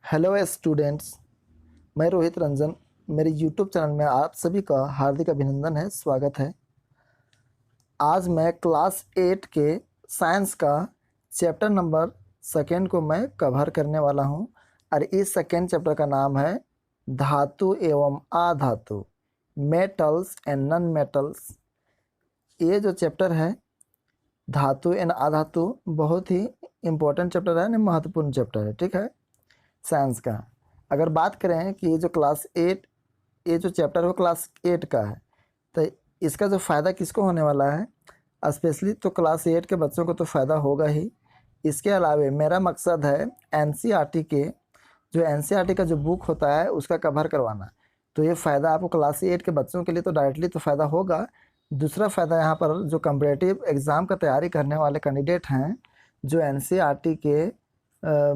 Hello students. मैं रोहित रंजन। मेरे YouTube channel में आप सभी का हार्दिक अभिनंदन है, स्वागत है। आज मैं क्लास 8 के साइंस का चैप्टर नंबर सेकेंड को मैं कवर करने वाला हूं और इस सेकेंड चैप्टर का नाम है धातु एवं अधातु, मेटल्स एंड नॉन मेटल्स। ये जो चैप्टर है धातु एंड अधातु बहुत ही इम्पोर्टेंट चैप्टर है, महत्वपूर्ण चैप्टर है, ठीक है, साइंस का। अगर बात करें कि ये जो क्लास 8, ये जो चैप्टर है वो क्लास 8 का है, तो इसका जो फ़ायदा किसको होने वाला है, स्पेशली तो क्लास 8 के बच्चों को तो फ़ायदा होगा ही। इसके अलावा मेरा मकसद है एनसीईआरटी के जो एनसीईआरटी का जो बुक होता है उसका कवर करवाना। तो ये फ़ायदा आपको क्लास 8 के बच्चों के लिए तो डायरेक्टली तो फ़ायदा होगा। दूसरा फ़ायदा यहाँ पर जो कम्पिटिटिव एग्ज़ाम का तैयारी करने वाले कैंडिडेट हैं, जो एनसीईआरटी के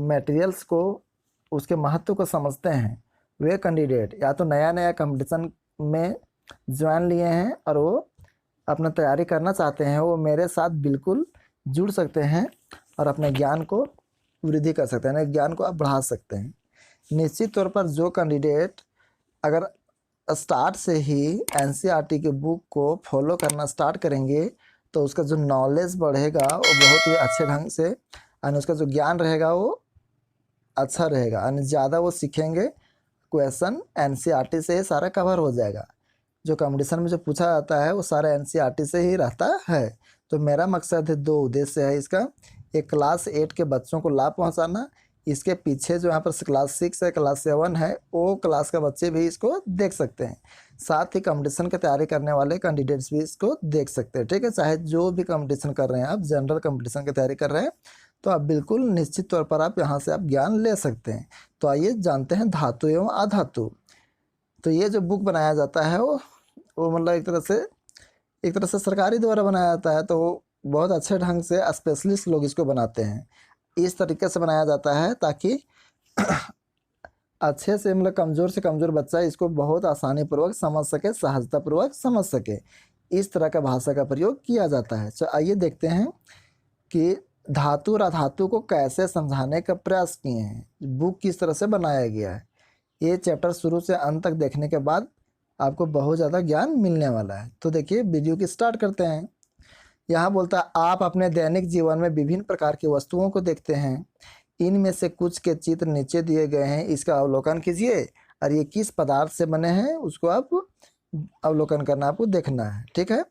मटेरियल्स को, उसके महत्व को समझते हैं, वे कैंडिडेट या तो नया नया कंपटीशन में ज्वाइन लिए हैं और वो अपना तैयारी करना चाहते हैं, वो मेरे साथ बिल्कुल जुड़ सकते हैं और अपने ज्ञान को वृद्धि कर सकते हैं, ज्ञान को आप बढ़ा सकते हैं। निश्चित तौर पर जो कैंडिडेट अगर स्टार्ट से ही एनसीईआरटी के बुक को फॉलो करना स्टार्ट करेंगे तो उसका जो नॉलेज बढ़ेगा वो बहुत ही अच्छे ढंग से, और उसका जो ज्ञान रहेगा वो अच्छा रहेगा, और ज़्यादा वो सीखेंगे। क्वेश्चन एनसीईआरटी से सारा कवर हो जाएगा। जो कंपटीशन में जो पूछा जाता है वो सारा एनसीईआरटी से ही रहता है। तो मेरा मकसद है, दो उद्देश्य है इसका। एक क्लास 8 के बच्चों को लाभ पहुंचाना, इसके पीछे जो यहाँ पर क्लास 6 है, क्लास 7 है, वो क्लास के बच्चे भी इसको देख सकते हैं। साथ ही कंपटीशन की तैयारी करने वाले कैंडिडेट्स भी इसको देख सकते हैं, ठीक है। चाहे जो भी कंपटीशन कर रहे हैं, आप जनरल कंपटीशन की तैयारी कर रहे हैं तो आप बिल्कुल निश्चित तौर पर आप यहाँ से आप ज्ञान ले सकते हैं। तो आइए जानते हैं धातु एवं अधातु। तो ये जो बुक बनाया जाता है वो मतलब एक तरह से सरकारी द्वारा बनाया जाता है, तो वो बहुत अच्छे ढंग से स्पेशलिस्ट लोग इसको बनाते हैं। इस तरीके से बनाया जाता है ताकि अच्छे से मतलब कमज़ोर से कमज़ोर बच्चा इसको बहुत आसानी पूर्वक समझ सके, सहजतापूर्वक समझ सके। इस तरह का भाषा का प्रयोग किया जाता है। तो आइए देखते हैं कि धातु और अधातु को कैसे समझाने का प्रयास किए हैं, बुक किस तरह से बनाया गया है। ये चैप्टर शुरू से अंत तक देखने के बाद आपको बहुत ज़्यादा ज्ञान मिलने वाला है। तो देखिए वीडियो की स्टार्ट करते हैं। यहाँ बोलता है, आप अपने दैनिक जीवन में विभिन्न प्रकार की वस्तुओं को देखते हैं। इनमें से कुछ के चित्र नीचे दिए गए हैं, इसका अवलोकन कीजिए और ये किस पदार्थ से बने हैं उसको आप अवलोकन करना, आपको देखना है, ठीक है।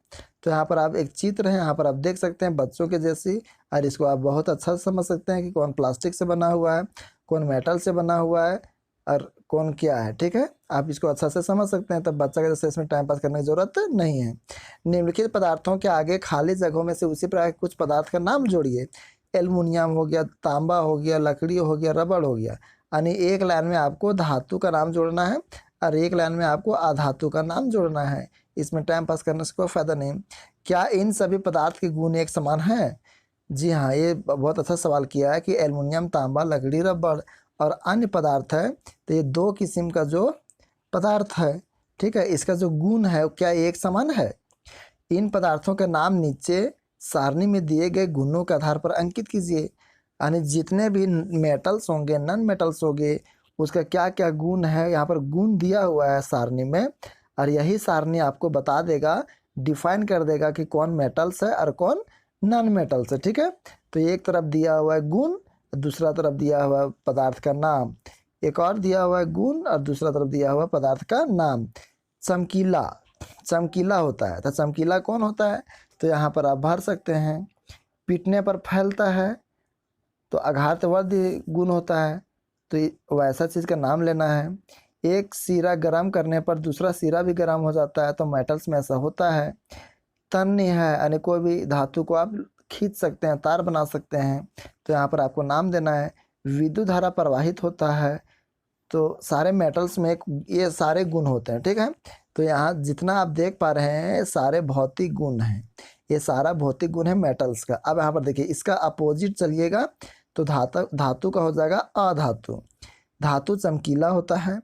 तो यहाँ पर आप एक चित्र है, यहाँ पर आप देख सकते हैं बच्चों के जैसी, और इसको आप बहुत अच्छा से समझ सकते हैं कि कौन प्लास्टिक से बना हुआ है, कौन मेटल से बना हुआ है और कौन क्या है, ठीक है। आप इसको अच्छा से समझ सकते हैं, तब बच्चा के जैसे इसमें टाइम पास करने की जरूरत नहीं है। निम्नलिखित पदार्थों के आगे खाली जगहों में से उसी प्रकार के कुछ पदार्थ का नाम जोड़िए। एल्युमिनियम हो गया, तांबा हो गया, लकड़ी हो गया, रबड़ हो गया। यानी एक लाइन में आपको धातु का नाम जोड़ना है और एक लाइन में आपको अधातु का नाम जोड़ना है। इसमें टाइम पास करने से कोई फायदा नहीं। क्या इन सभी पदार्थ के गुण एक समान हैं? जी हाँ, ये बहुत अच्छा सवाल किया है कि एल्युमिनियम, तांबा, लकड़ी, रबड़ और अन्य पदार्थ है, तो ये दो किस्म का जो पदार्थ है, ठीक है, इसका जो गुण है क्या एक समान है? इन पदार्थों के नाम नीचे सारणी में दिए गए गुणों के आधार पर अंकित कीजिए। यानी जितने भी मेटल्स होंगे, नॉन मेटल्स होंगे, उसका क्या क्या गुण है, यहाँ पर गुण दिया हुआ है सारणी में, और यही सारणी आपको बता देगा, डिफाइन कर देगा कि कौन मेटल्स है और कौन नॉन मेटल्स है, ठीक है। तो एक तरफ दिया हुआ है गुण, दूसरा तरफ दिया हुआ है पदार्थ का नाम, एक और दिया हुआ है गुण और दूसरा तरफ दिया हुआ पदार्थ का नाम। चमकीला, चमकीला होता है, तो चमकीला कौन होता है, तो यहाँ पर आप भर सकते हैं। पीटने पर फैलता है तो आघातवर्धी गुण होता है, तो वैसा चीज़ का नाम लेना है। एक सिरा गर्म करने पर दूसरा सिरा भी गर्म हो जाता है, तो मेटल्स में ऐसा होता है। तन्य है, यानी कोई भी धातु को आप खींच सकते हैं, तार बना सकते हैं, तो यहाँ पर आपको नाम देना है। विद्युत धारा प्रवाहित होता है, तो सारे मेटल्स में ये सारे गुण होते हैं, ठीक है। तो यहाँ जितना आप देख पा रहे हैं सारे भौतिक गुण हैं, ये सारा भौतिक गुण है मेटल्स का। अब यहाँ पर देखिए इसका अपोजिट चलिएगा तो धातु का हो जाएगा अधातु। धातु चमकीला होता है,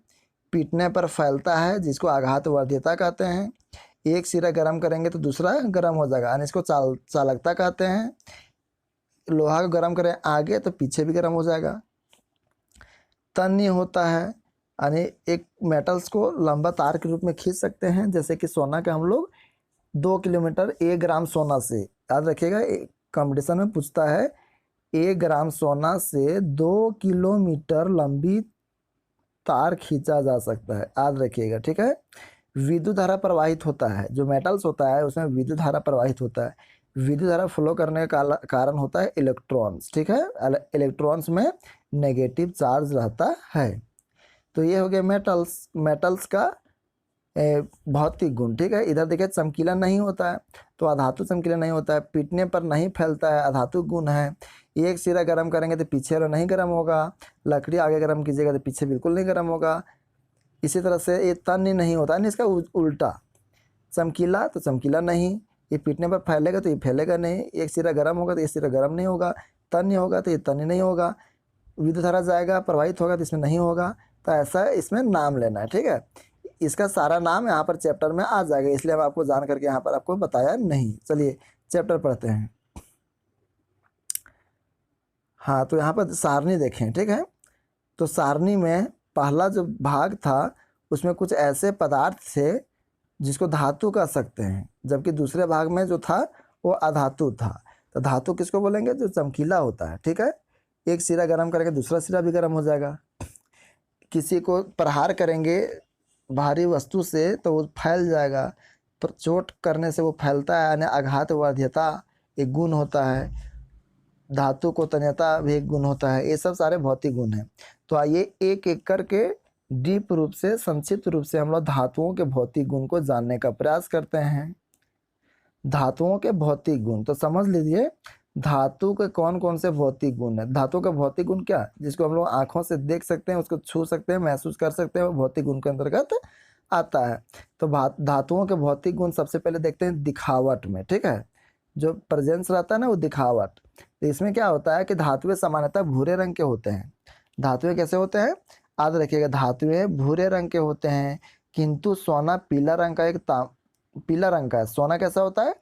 पीटने पर फैलता है, जिसको आघातवर्ध्यता कहते हैं। एक सिरा गर्म करेंगे तो दूसरा गर्म हो जाएगा, यानी इसको चालकता कहते हैं। लोहा को गर्म करें आगे तो पीछे भी गर्म हो जाएगा। तन्य होता है, यानी एक मेटल्स को लंबा तार के रूप में खींच सकते हैं। जैसे कि सोना के हम लोग 2 किलोमीटर 1 ग्राम सोना से, याद रखिएगा कंपटीशन में पूछता है, 1 ग्राम सोना से 2 किलोमीटर लंबी तार खींचा जा सकता है, याद रखिएगा, ठीक है। विद्युत धारा प्रवाहित होता है, जो मेटल्स होता है उसमें विद्युत धारा प्रवाहित होता है। विद्युत धारा फ्लो करने का कारण होता है इलेक्ट्रॉन्स, ठीक है। इलेक्ट्रॉन्स में नेगेटिव चार्ज रहता है। तो ये हो गया मेटल्स का भौतिक गुण, ठीक है। इधर देखिए चमकीला नहीं होता है, तो अधातु चमकीला नहीं होता है, पीटने पर नहीं फैलता है, अधातु गुण है। एक सिरा गर्म करेंगे तो पीछे वाला नहीं गर्म होगा, लकड़ी आगे गर्म कीजिएगा तो पीछे बिल्कुल नहीं गर्म होगा। इसी तरह से ये तन्य नहीं होता है, इसका उल्टा, चमकीला तो चमकीला नहीं, ये पीटने पर फैलेगा तो ये फैलेगा नहीं, एक सिरा गर्म होगा तो ये सिरा गर्म नहीं होगा, तन्य होगा तो ये तन्य नहीं होगा, विद्युत धारा जाएगा प्रवाहित होगा तो इसमें नहीं होगा। तो ऐसा इसमें नाम लेना है, ठीक है। इसका सारा नाम यहाँ पर चैप्टर में आ जाएगा, इसलिए हम आपको जान करके यहाँ पर आपको बताया नहीं। चलिए चैप्टर पढ़ते हैं। हाँ, तो यहाँ पर सारणी देखें, ठीक है। तो सारणी में पहला जो भाग था उसमें कुछ ऐसे पदार्थ थे जिसको धातु कह सकते हैं, जबकि दूसरे भाग में जो था वो अधातु था। तो धातु किसको बोलेंगे? जो चमकीला होता है, ठीक है। एक सिरा गर्म करेंगे दूसरा सिरा भी गर्म हो जाएगा। किसी को प्रहार करेंगे भारी वस्तु से तो वो फैल जाएगा, पर चोट करने से वो फैलता है, यानी आघातवर्ध्यता एक गुण होता है। धातु को तन्यता भी एक गुण होता है। ये सब सारे भौतिक गुण हैं। तो आइए एक एक करके डीप रूप से, संक्षिप्त रूप से हम लोग धातुओं के भौतिक गुण को जानने का प्रयास करते हैं। धातुओं के भौतिक गुण तो समझ लीजिए, धातु के कौन कौन से भौतिक गुण है। धातु का भौतिक गुण क्या, जिसको हम लोग आंखों से देख सकते हैं, उसको छू सकते हैं, महसूस कर सकते हैं, वो भौतिक गुण के अंतर्गत आता है। तो धातुओं के भौतिक गुण सबसे पहले देखते हैं दिखावट में, ठीक है। जो प्रेजेंस रहता है ना, वो दिखावट। तो इसमें क्या होता है कि धातुएं सामान्यतः भूरे रंग के होते हैं। धातुएं कैसे होते हैं, याद रखिएगा, धातुएं भूरे रंग के होते हैं, किंतु सोना पीला रंग का पीला रंग का है। सोना कैसा होता है?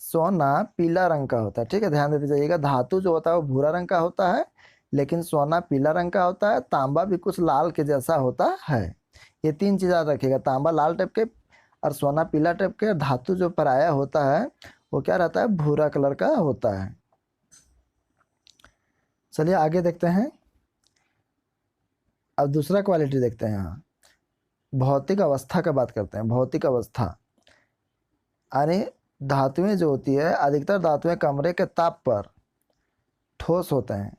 सोना पीला रंग का होता है, ठीक है। ध्यान देते जाइएगा, धातु जो होता है वो भूरा रंग का होता है, लेकिन सोना पीला रंग का होता है। तांबा भी कुछ लाल के जैसा होता है। ये 3 चीज़ याद रखिएगा, तांबा लाल टाइप के और सोना पीला टाइप के। धातु जो पराया होता है वो क्या रहता है? भूरा कलर का होता है। चलिए आगे देखते हैं। अब दूसरा क्वालिटी देखते हैं। यहाँ भौतिक अवस्था का बात करते हैं। भौतिक अवस्था यानी धातुएं जो होती है, अधिकतर धातुएं कमरे के ताप पर ठोस होते हैं।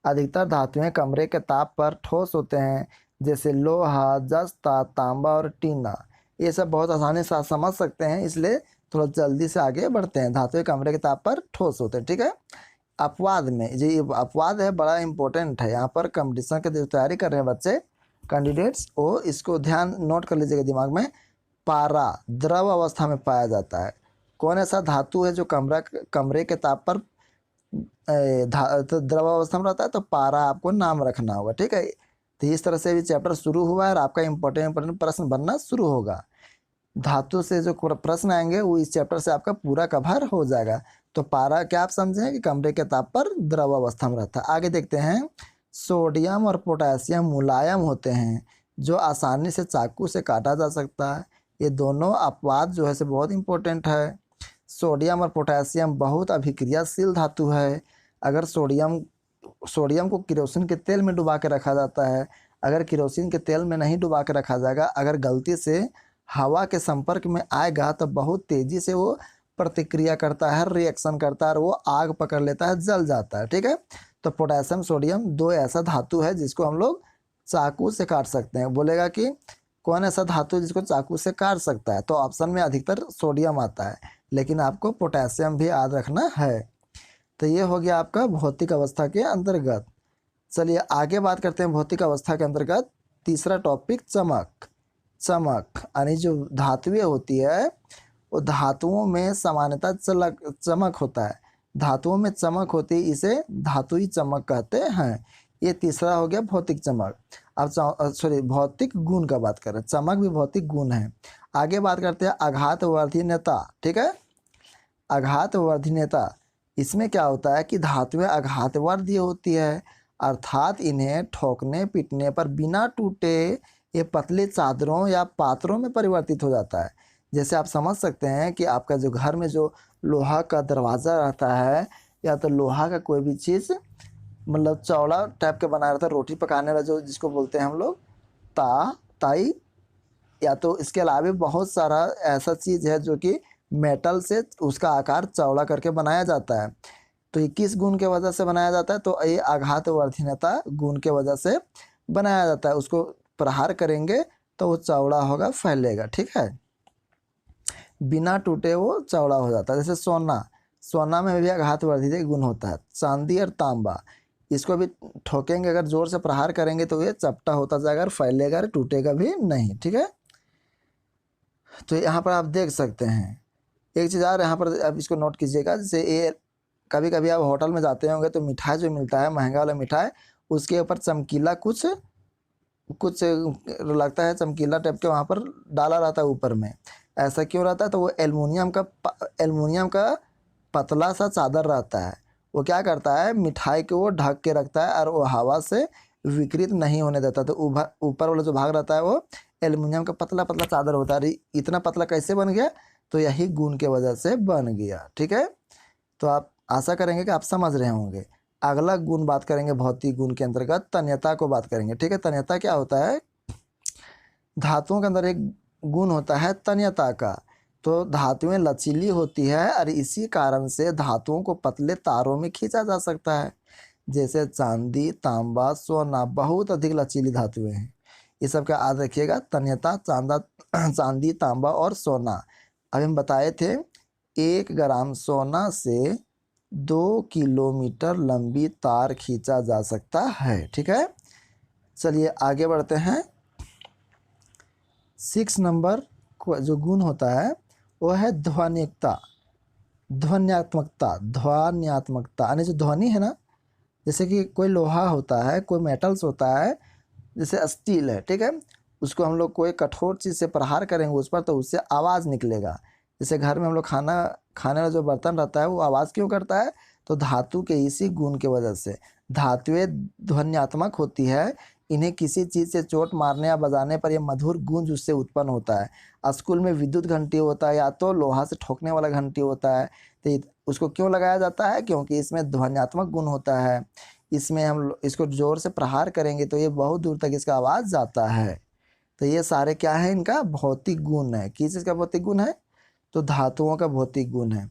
अधिकतर धातुएं कमरे के ताप पर ठोस होते हैं, जैसे लोहा, जस्ता, तांबा और टीना। ये सब बहुत आसानी से समझ सकते हैं, इसलिए थोड़ा जल्दी से आगे बढ़ते हैं। धातुएं कमरे के ताप पर ठोस होते हैं, ठीक है। अपवाद में, जो ये अपवाद है बड़ा इंपॉर्टेंट है। यहाँ पर कंपटीशन की जो तैयारी कर रहे हैं बच्चे, कैंडिडेट्स, वो इसको ध्यान नोट कर लीजिएगा दिमाग में। पारा द्रव अवस्था में पाया जाता है। कौन ऐसा धातु है जो कमरे के ताप पर तो द्रव अवस्था में रहता है? तो पारा आपको नाम रखना होगा, ठीक है। तो इस तरह से भी चैप्टर शुरू हुआ है और आपका इंपॉर्टेंट प्रश्न बनना शुरू होगा। धातु से जो प्रश्न आएंगे वो इस चैप्टर से आपका पूरा कवर हो जाएगा। तो पारा क्या आप समझें कि कमरे के ताप पर द्रव अवस्था में रहता है। आगे देखते हैं। सोडियम और पोटेशियम मुलायम होते हैं, जो आसानी से चाकू से काटा जा सकता है। ये दोनों अपवाद जो है से बहुत इंपॉर्टेंट है। सोडियम और पोटेशियम बहुत अभिक्रियाशील धातु है। अगर सोडियम को केरोसिन के तेल में डुबा के रखा जाता है, अगर केरोसिन के तेल में नहीं डुबा के रखा जाएगा, अगर गलती से हवा के संपर्क में आएगा तो बहुत तेज़ी से वो प्रतिक्रिया करता है, रिएक्शन करता है और वो आग पकड़ लेता है, जल जाता है, ठीक है। तो पोटेशियम सोडियम दो ऐसा धातु है जिसको हम लोग चाकू से काट सकते हैं। बोलेगा कि कौन ऐसा धातु जिसको चाकू से काट सकता है, तो ऑप्शन में अधिकतर सोडियम आता है, लेकिन आपको पोटेशियम भी याद रखना है। तो ये हो गया आपका भौतिक अवस्था के अंतर्गत। चलिए आगे बात करते हैं भौतिक अवस्था के अंतर्गत। तीसरा टॉपिक चमक। चमक यानी जो धातुएं होती है वो धातुओं में सामान्यतः चमक होता है। धातुओं में चमक होती है, इसे धातुई चमक कहते हैं। ये तीसरा हो गया भौतिक चमक। अब भौतिक गुण का बात करें, चमक भी भौतिक गुण है। आगे बात करते हैं आघातवर्धीनता, ठीक है। आघातवर्धीनता इसमें क्या होता है कि धातुएं आघातवर्धीय होती है, अर्थात इन्हें ठोकने पीटने पर बिना टूटे ये पतली चादरों या पात्रों में परिवर्तित हो जाता है। जैसे आप समझ सकते हैं कि आपका जो घर में जो लोहा का दरवाज़ा रहता है या तो लोहा का कोई भी चीज़ मतलब चौड़ा टाइप का बनाया रहता है, रोटी पकाने वाला जो जिसको बोलते हैं हम लोग ताई, या तो इसके अलावा बहुत सारा ऐसा चीज़ है जो कि मेटल से उसका आकार चौड़ा करके बनाया जाता है। तो ये किस गुण के वजह से बनाया जाता है? तो ये आघातवर्धीनता गुण के वजह से बनाया जाता है। उसको प्रहार करेंगे तो वो चौड़ा होगा, फैलेगा, ठीक है। बिना टूटे वो चौड़ा हो जाता है। जैसे सोना में भी आघातवर्धीय गुण होता है। चांदी और तांबा, इसको भी ठोकेंगे अगर जोर से प्रहार करेंगे तो ये चपटा होता जाएगा, फैलेगा और टूटेगा भी नहीं, ठीक है। तो यहाँ पर आप देख सकते हैं एक चीज़ और यहाँ पर आप इसको नोट कीजिएगा। जैसे ये कभी कभी आप होटल में जाते होंगे तो मिठाई जो मिलता है महंगा वाला मिठाई, उसके ऊपर चमकीला कुछ लगता है, चमकीला टाइप के वहाँ पर डाला रहता है ऊपर में। ऐसा क्यों रहता है? तो वो एल्युमिनियम का पतला सा चादर रहता है। वो क्या करता है, मिठाई को वो ढक के रखता है और वो हवा से विकृत नहीं होने देता। तो ऊपर वाला जो भाग रहता है वो एल्युमिनियम का पतला पतला चादर होता है। इतना पतला कैसे बन गया? तो यही गुण के वजह से बन गया, ठीक है। तो आप आशा करेंगे कि आप समझ रहे होंगे। अगला गुण बात करेंगे भौतिक गुण के अंतर्गत तन्यता को बात करेंगे, ठीक है। तन्यता क्या होता है? धातुओं के अंदर एक गुण होता है तन्यता का। तो धातुएं लचीली होती है और इसी कारण से धातुओं को पतले तारों में खींचा जा सकता है। जैसे चांदी, तांबा, सोना बहुत अधिक लचीली धातुएं हैं। ये सब का याद रखिएगा। तन्यता, चांदी, तांबा और सोना। अभी हम बताए थे 1 ग्राम सोना से 2 किलोमीटर लंबी तार खींचा जा सकता है, ठीक है। चलिए आगे बढ़ते हैं। 6 नंबर को जो गुण होता है वो है ध्वन्यात्मकता। ध्वन्यात्मकता यानी जो ध्वनि है ना, जैसे कि कोई लोहा होता है, कोई मेटल्स होता है, जैसे स्टील है, ठीक है। उसको हम लोग कोई कठोर चीज़ से प्रहार करेंगे उस पर तो उससे आवाज़ निकलेगा। जैसे घर में हम लोग खाना खाने वाला जो बर्तन रहता है वो आवाज़ क्यों करता है? तो धातु के इसी गुण के वजह से। धातुएं ध्वन्यात्मक होती है। इन्हें किसी चीज़ से चोट मारने या बजाने पर यह मधुर गूंज उससे उत्पन्न होता है। स्कूल में विद्युत घंटी होता है या तो लोहा से ठोकने वाला घंटी होता है। तो उसको क्यों लगाया जाता है? क्योंकि इसमें ध्वन्यात्मक गुण होता है। इसमें हम इसको जोर से प्रहार करेंगे तो ये बहुत दूर तक इसका आवाज़ जाता है। तो ये सारे क्या है? इनका भौतिक गुण है। किस चीज़ का भौतिक गुण है? तो धातुओं का भौतिक गुण है।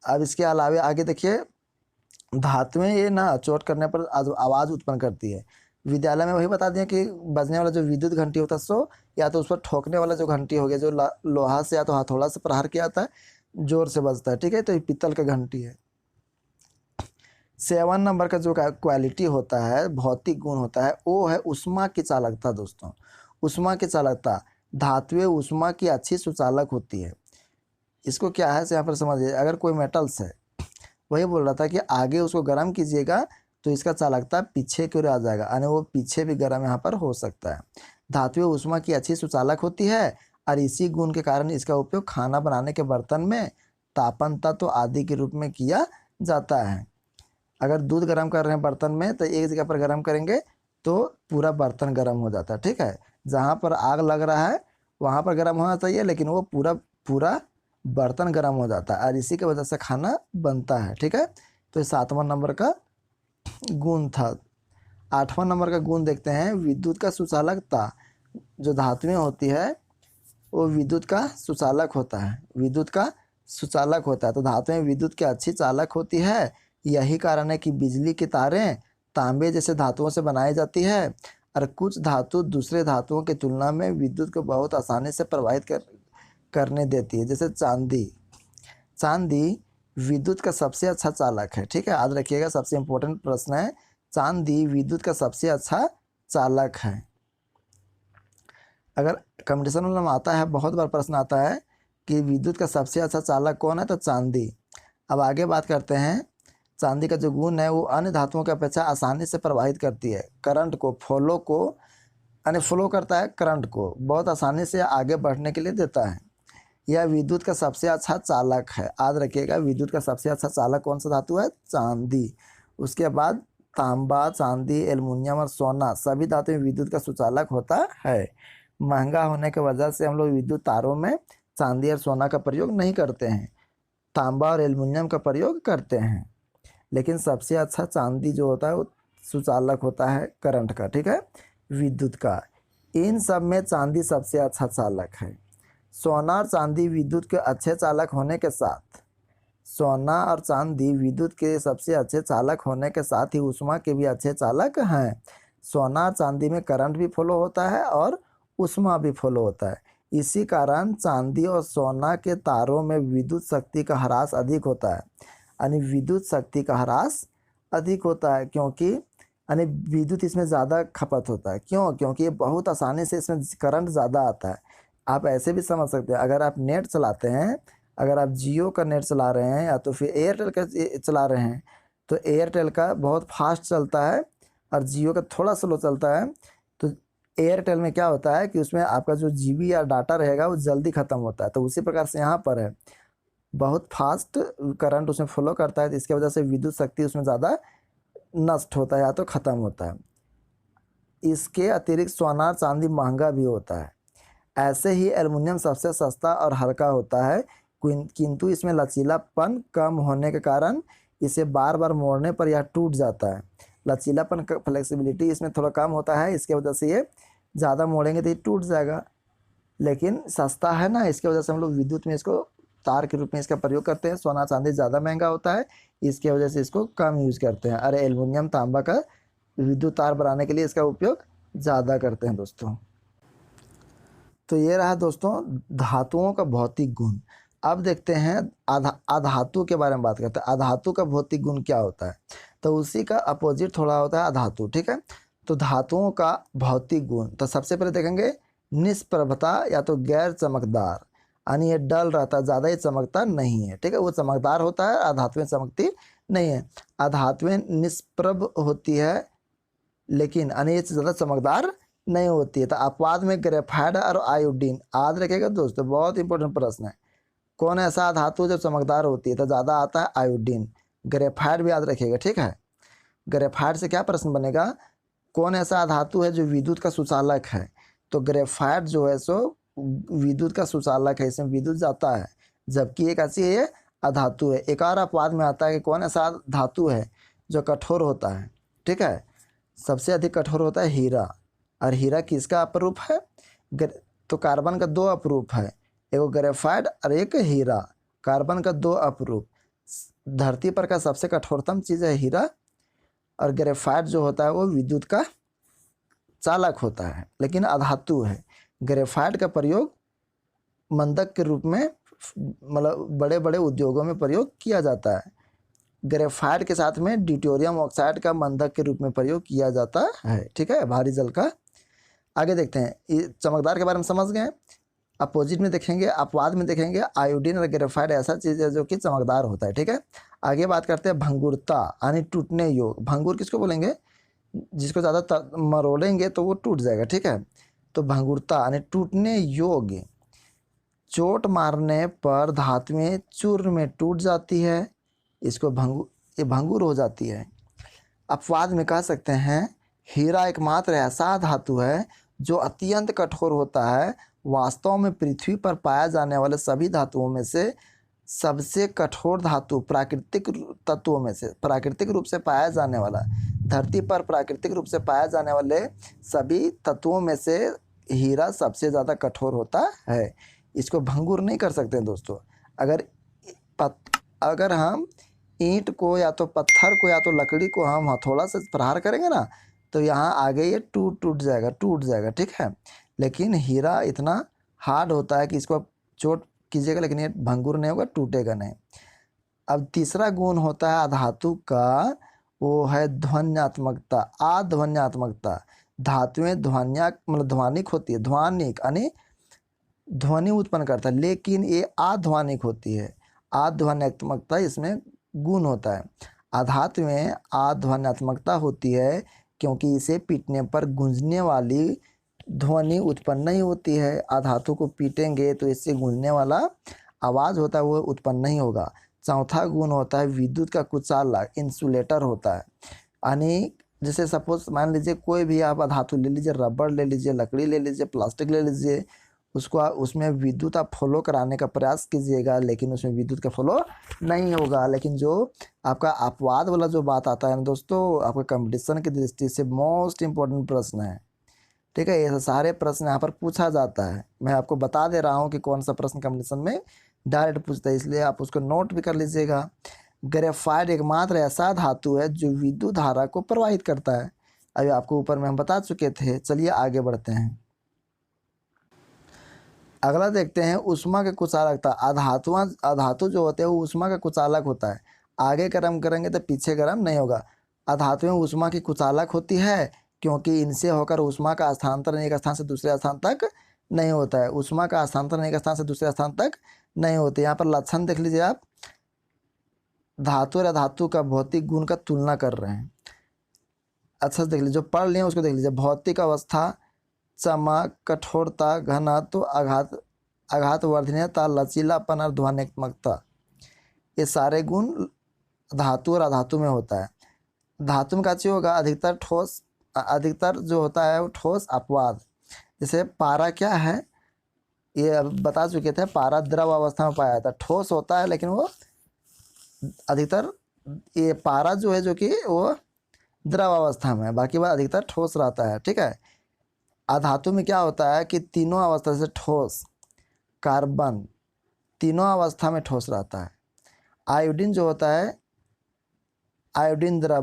अब इसके अलावा आगे देखिए, धातुएं ये ना चोट करने पर आवाज़ उत्पन्न करती है। विद्यालय में वही बता दिया कि बजने वाला जो विद्युत घंटी होता है सो या तो उस पर ठोकने वाला जो घंटी हो गया जो लोहा से या तो हथौड़ा से प्रहार किया जाता है, जोर से बजता है, ठीक है। तो ये पीतल का घंटी है। 7 नंबर का जो क्वालिटी होता है, भौतिक गुण होता है, वो है ऊष्मा की चालकता। दोस्तों, ऊष्मा की चालकता, धातुएं ऊष्मा की अच्छी सुचालक होती है। इसको क्या है यहाँ पर समझिए। अगर कोई मेटल्स है, वही बोल रहा था कि आगे उसको गर्म कीजिएगा तो इसका चालकता पीछे की ओर आ जाएगा, यानी वो पीछे भी गर्म यहाँ पर हो सकता है। धातुएं ऊष्मा की अच्छी सुचालक होती है और इसी गुण के कारण इसका उपयोग खाना बनाने के बर्तन में तापन तत्व आदि के रूप में किया जाता है। अगर दूध गर्म कर रहे हैं बर्तन में तो एक जगह पर गर्म करेंगे तो पूरा बर्तन गर्म हो जाता है, ठीक है। जहाँ पर आग लग रहा है वहाँ पर गर्म होना चाहिए, लेकिन वो पूरा बर्तन गर्म हो जाता है और इसी की वजह से खाना बनता है, ठीक है। तो 7वां नंबर का गुण था। 8वां नंबर का गुण देखते हैं, विद्युत का सुचालकता। जो धातुएं होती है वो विद्युत का सुचालक होता है। विद्युत का सुचालक होता है। तो धातुएं विद्युत की अच्छी चालक होती है। यही कारण है कि बिजली की तारें तांबे जैसे धातुओं से बनाई जाती है और कुछ धातु दूसरे धातुओं की तुलना में विद्युत को बहुत आसानी से प्रवाहित करने देती है। जैसे चांदी विद्युत का सबसे अच्छा चालक है, ठीक है। याद रखिएगा, सबसे इम्पोर्टेंट प्रश्न है। चांदी विद्युत का सबसे अच्छा चालक है। अगर कंपटीशन में आता है, बहुत बार प्रश्न आता है कि विद्युत का सबसे अच्छा चालक कौन है, तो चांदी। अब आगे बात करते हैं। चांदी का जो गुण है वो अन्य धातुओं की अपेक्षा आसानी से प्रवाहित करती है। करंट को फ्लो करता है, करंट को बहुत आसानी से आगे बढ़ने के लिए देता है। यह विद्युत का सबसे अच्छा चालक है। याद रखिएगा, विद्युत का सबसे अच्छा चालक कौन सा धातु है? चांदी। उसके बाद तांबा, चांदी, एल्युमिनियम और सोना सभी धातु में विद्युत का सुचालक होता है। महंगा होने की वजह से हम लोग विद्युत तारों में चांदी और सोना का प्रयोग नहीं करते हैं, तांबा और एल्युमिनियम का प्रयोग करते हैं। लेकिन सबसे अच्छा चांदी जो होता है वो सुचालक होता है करंट का, ठीक है, विद्युत का। इन सब में चांदी सबसे अच्छा चालक है। सोना और चांदी विद्युत के अच्छे चालक होने के साथ, सोना और चांदी विद्युत के सबसे अच्छे चालक होने के साथ ही ऊष्मा के भी अच्छे चालक हैं। सोना और चांदी में करंट भी फ्लो होता है और ऊष्मा भी फ्लो होता है। इसी कारण चांदी और सोना के तारों में विद्युत शक्ति का ह्रास अधिक होता है, यानी विद्युत शक्ति का ह्रास अधिक होता है, क्योंकि यानी विद्युत इसमें ज़्यादा खपत होता है। क्यों? क्योंकि ये बहुत आसानी से इसमें करंट ज़्यादा आता है। आप ऐसे भी समझ सकते हैं, अगर आप नेट चलाते हैं, अगर आप जियो का नेट चला रहे हैं या तो फिर एयरटेल का चला रहे हैं, तो एयरटेल का बहुत फास्ट चलता है और जियो का थोड़ा स्लो चलता है। तो एयरटेल में क्या होता है कि उसमें आपका जो जीबी या डाटा रहेगा वो जल्दी ख़त्म होता है। तो उसी प्रकार से यहाँ पर है, बहुत फास्ट करंट उसमें फ्लो करता है, तो इसकी वजह से विद्युत शक्ति उसमें ज़्यादा नष्ट होता है या तो ख़त्म होता है। इसके अतिरिक्त सोना चांदी महंगा भी होता है। ऐसे ही एल्युमिनियम सबसे सस्ता और हल्का होता है, किंतु इसमें लचीलापन कम होने के कारण इसे बार बार मोड़ने पर यह टूट जाता है। लचीलापन का फ्लेक्सिबिलिटी इसमें थोड़ा कम होता है, इसके वजह से ये ज़्यादा मोड़ेंगे तो ये टूट जाएगा। लेकिन सस्ता है ना, इसके वजह से हम लोग विद्युत में इसको तार के रूप में इसका प्रयोग करते हैं। सोना चांदी ज़्यादा महंगा होता है, इसके वजह से इसको कम यूज़ करते हैं। अरे एल्युमिनियम तांबा का विद्युत तार बनाने के लिए इसका उपयोग ज़्यादा करते हैं दोस्तों। तो ये रहा दोस्तों धातुओं का भौतिक गुण। अब देखते हैं अधातु के बारे में बात करते हैं। अधातु का भौतिक गुण क्या होता है? तो उसी का अपोजिट थोड़ा होता है अधातु, ठीक है। तो धातुओं का भौतिक गुण, तो सबसे पहले देखेंगे निष्प्रभता या तो गैर चमकदार, यानी ये डल रहता है, ज़्यादा ही चमकता नहीं है, ठीक है। वो चमकदार होता है, अधातुएं चमकती नहीं है। अधातुएं निष्प्रभ होती है, लेकिन यानी ये ज़्यादा चमकदार नहीं होती है। तो अपवाद में ग्रेफाइट और आयोडीन। याद रखिएगा दोस्तों, बहुत इंपॉर्टेंट प्रश्न है। कौन ऐसा धातु जब चमकदार होती है? तो ज़्यादा आता है आयोडीन। ग्रेफाइट भी याद रखिएगा, ठीक है। ग्रेफाइट से क्या प्रश्न बनेगा? कौन ऐसा धातु है जो विद्युत का सुचालक है? तो ग्रेफाइट जो है सो विद्युत का सुचालक है, इसमें विद्युत जाता है। जबकि एक ऐसी है अधातु है। एक और अपवाद में आता है कि कौन ऐसा धातु है जो कठोर होता है, ठीक है। सबसे अधिक कठोर होता है हीरा। और हीरा किसका अपरूप है? तो कार्बन का 2 अपरूप है, एक ग्रेफाइट और एक हीरा। कार्बन का 2 अपरूप। धरती पर का सबसे कठोरतम चीज़ है हीरा, और ग्रेफाइट जो होता है वो विद्युत का चालक होता है, लेकिन अधातु है। ग्रेफाइट का प्रयोग मंदक के रूप में, मतलब बड़े बड़े उद्योगों में प्रयोग किया जाता है। ग्रेफाइट के साथ में ड्यूटेरियम ऑक्साइड का मंदक के रूप में प्रयोग किया जाता है, ठीक है, भारी जल का। आगे देखते हैं, ये चमकदार के बारे में समझ गए। अपोजिट में देखेंगे, अपवाद में देखेंगे आयोडीन और ग्रेफाइट ऐसा चीज़ है जो कि चमकदार होता है, ठीक है। आगे बात करते हैं भंगुरता यानी टूटने योग। भंगुर किसको बोलेंगे? जिसको ज़्यादा मरोड़ेंगे तो वो टूट जाएगा, ठीक है। तो भंगुरता यानी टूटने योग्य। चोट मारने पर धातुएं चूर्ण में टूट जाती है, इसको ये भंगुर हो जाती है। अपवाद में कह सकते हैं हीरा एकमात्र ऐसा धातु है जो अत्यंत कठोर होता है। वास्तव में पृथ्वी पर पाया जाने वाले सभी धातुओं में से सबसे कठोर धातु प्राकृतिक तत्वों में से, प्राकृतिक रूप से पाया जाने वाला, धरती पर प्राकृतिक रूप से पाया जाने वाले सभी तत्वों में से हीरा सबसे ज़्यादा कठोर होता है। इसको भंगुर नहीं कर सकते दोस्तों। अगर हम ईंट को या तो पत्थर को या तो लकड़ी को हम हथौड़ा से प्रहार करेंगे ना, तो यहाँ आगे ये टूट जाएगा, ठीक है। लेकिन हीरा इतना हार्ड होता है कि इसको आप चोट कीजिएगा लेकिन ये भंगुर नहीं होगा, टूटेगा नहीं। अब तीसरा गुण होता है धातु का, वो है ध्वन्यात्मकता, अध्वन्यात्मकता। धातुएं मतलब ध्वनिक होती है, ध्वनिक यानी ध्वनि उत्पन्न करता है, लेकिन ये अध्वनिक होती है। अध्वन्यात्मकता इसमें गुण होता है। आधातु में अध्वन्यात्मकता होती है क्योंकि इसे पीटने पर गूंजने वाली ध्वनि उत्पन्न नहीं होती है। अधातु को पीटेंगे तो इससे गूंजने वाला आवाज़ होता है वो उत्पन्न नहीं होगा। चौथा गुण होता है विद्युत का कुचालक, इंसुलेटर होता है। यानी जैसे सपोज मान लीजिए कोई भी आप धातु ले लीजिए, रबड़ ले लीजिए, लकड़ी ले लीजिए, प्लास्टिक ले लीजिए, उसमें विद्युत आप फ्लो कराने का प्रयास कीजिएगा लेकिन उसमें विद्युत का फ्लो नहीं होगा। लेकिन जो आपका अपवाद वाला जो बात आता है ना दोस्तों, आपका कंपटीशन की दृष्टि से मोस्ट इम्पोर्टेंट प्रश्न है, ठीक है। ये सारे प्रश्न यहाँ पर पूछा जाता है। मैं आपको बता दे रहा हूँ कि कौन सा प्रश्न कंपटीशन में डायरेक्ट पूछता है, इसलिए आप उसको नोट भी कर लीजिएगा। ग्रेफाइट एकमात्र ऐसा धातु है जो विद्युत धारा को प्रवाहित करता है। अभी आपको ऊपर में हम बता चुके थे। चलिए आगे बढ़ते हैं। अगला देखते हैं ऊष्मा के कुचालकता। अधातु जो होते हैं वो ऊष्मा का कुचालक होता है। आगे गर्म करेंगे तो पीछे गर्म नहीं होगा। अधातुएं ऊष्मा की कुचालक होती है क्योंकि इनसे होकर ऊष्मा का स्थानांतरण एक स्थान से दूसरे स्थान तक नहीं होता है। ऊष्मा का स्थानांतरण एक स्थान से दूसरे स्थान तक नहीं होते। यहाँ पर लक्षण देख लीजिए आप, धातु और अधातु का भौतिक गुण का तुलना कर रहे हैं। अच्छा से देख लीजिए, जो पढ़ लिए उसको देख लीजिए। भौतिक अवस्था, चमक, कठोरता, घनत्व, आघात वर्धनीयता, लचीलापन और ध्वन्यात्मकता, ये सारे गुण धातु और अधातु में होता है। धातु में क्या चीज होगा, अधिकतर ठोस, अधिकतर जो होता है वो ठोस अपवाद। जैसे पारा क्या है, ये अब बता चुके थे, पारा द्रव अवस्था में पाया जाता है, ठोस होता है लेकिन वो अधिकतर, ये पारा जो है जो कि वो द्रव अवस्था में है, बाकी वह अधिकतर ठोस रहता है, ठीक है। अधातु में क्या होता है कि तीनों अवस्था से ठोस, कार्बन, तीनों अवस्था में ठोस रहता है। आयोडीन जो होता है, आयोडीन द्रव,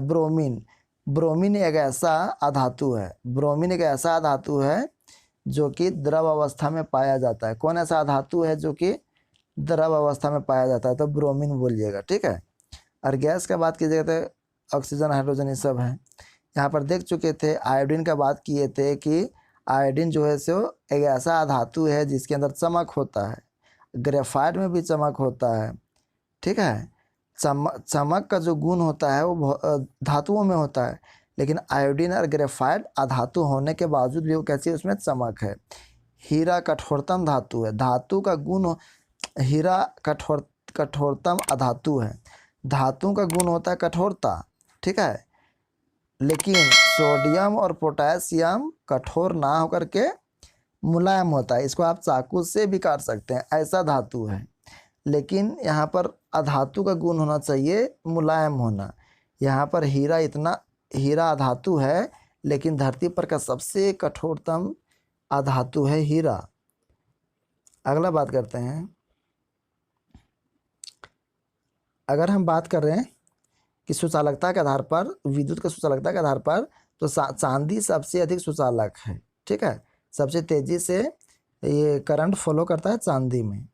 ब्रोमीन एक ऐसा अधातु है, ब्रोमीन एक ऐसा धातु है जो कि द्रव अवस्था में पाया जाता है। कौन ऐसा धातु है जो कि द्रव अवस्था में पाया जाता है, तो ब्रोमीन बोलिएगा, ठीक है। और गैस का बात कीजिएगा तो ऑक्सीजन, हाइड्रोजन, ये सब है। यहाँ पर देख चुके थे, आयोडीन का बात किए थे कि आयोडीन जो है सो एक ऐसा धातु है जिसके अंदर चमक होता है। ग्रेफाइट में भी चमक होता है, ठीक है। चमक का जो गुण होता है वो धातुओं में होता है, लेकिन आयोडीन और ग्रेफाइट अधातु होने के बावजूद भी वो कैसी उसमें चमक है। हीरा कठोरतम धातु है, धातु का गुण, हीरा कठोरतम अधातु है। धातु का गुण होता है कठोरता, ठीक है, लेकिन सोडियम और पोटेशियम कठोर ना होकर के मुलायम होता है। इसको आप चाकू से भी काट सकते हैं, ऐसा धातु है। लेकिन यहाँ पर अधातु का गुण होना चाहिए मुलायम होना। यहाँ पर हीरा अधातु है, लेकिन धरती पर का सबसे कठोरतम अधातु है हीरा। अगला बात करते हैं। अगर हम बात कर रहे हैं कि सुचालकता के आधार पर, विद्युत का सुचालकता के आधार पर, तो चांदी सबसे अधिक सुचालक है, ठीक है। सबसे तेजी से ये करंट फॉलो करता है चांदी में।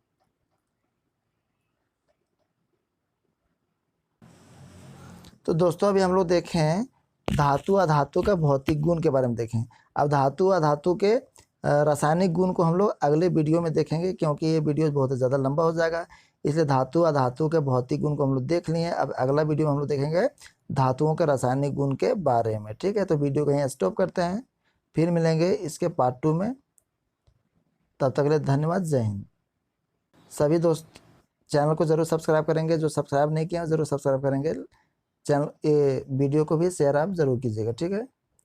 तो दोस्तों अभी हम लोग देखें धातु अधातु का भौतिक गुण के बारे में देखें। अब धातु अधातु के रासायनिक गुण को हम लोग अगले वीडियो में देखेंगे, क्योंकि ये वीडियो बहुत ज़्यादा लंबा हो जाएगा, इसलिए धातु अधातु के भौतिक गुण को हम लोग देख लिए। अब अगला वीडियो में हम लोग देखेंगे धातुओं के रासायनिक गुण के बारे में, ठीक है। तो वीडियो को यहीं स्टॉप करते हैं, फिर मिलेंगे इसके पार्ट 2 में। तब तक के लिए धन्यवाद, जय हिंद। सभी दोस्त चैनल को ज़रूर सब्सक्राइब करेंगे, जो सब्सक्राइब नहीं किया ज़रूर सब्सक्राइब करेंगे। चैनल, ये वीडियो को भी शेयर आप ज़रूर कीजिएगा, ठीक है।